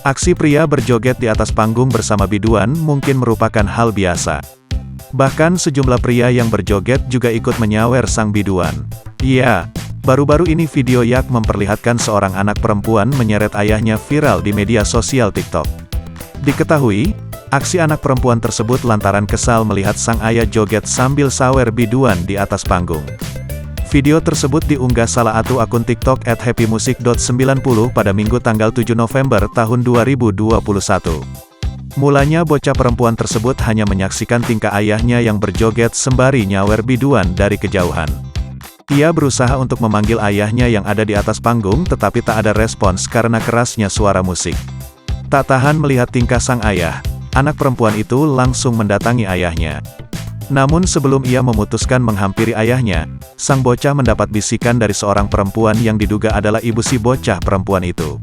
Aksi pria berjoget di atas panggung bersama biduan mungkin merupakan hal biasa. Bahkan sejumlah pria yang berjoget juga ikut menyawer sang biduan. Iya, baru-baru ini video Yak memperlihatkan seorang anak perempuan menyeret ayahnya viral di media sosial TikTok. Diketahui, aksi anak perempuan tersebut lantaran kesal melihat sang ayah joget sambil sawer biduan di atas panggung. Video tersebut diunggah salah satu akun TikTok @happymusic.90 pada Minggu tanggal 7 November tahun 2021. Mulanya bocah perempuan tersebut hanya menyaksikan tingkah ayahnya yang berjoget sembari nyawer biduan dari kejauhan. Ia berusaha untuk memanggil ayahnya yang ada di atas panggung tetapi tak ada respons karena kerasnya suara musik. Tak tahan melihat tingkah sang ayah, anak perempuan itu langsung mendatangi ayahnya. Namun sebelum ia memutuskan menghampiri ayahnya, sang bocah mendapat bisikan dari seorang perempuan yang diduga adalah ibu si bocah perempuan itu.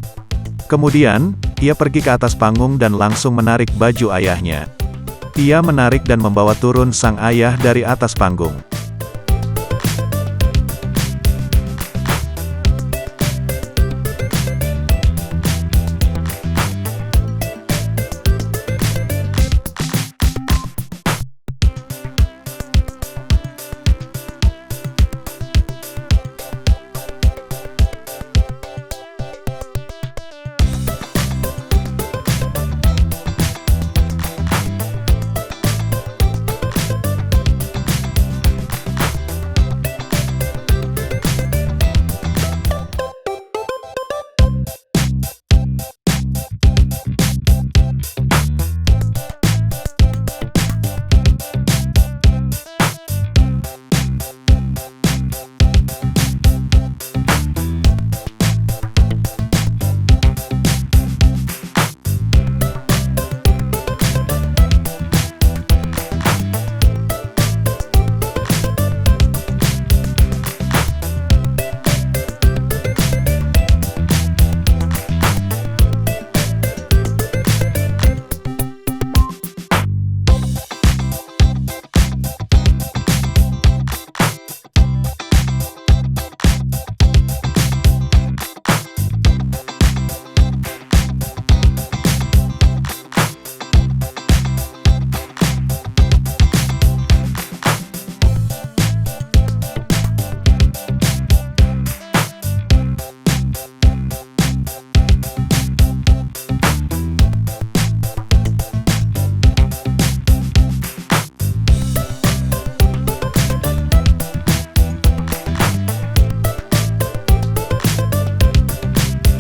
Kemudian, ia pergi ke atas panggung dan langsung menarik baju ayahnya. Ia menarik dan membawa turun sang ayah dari atas panggung.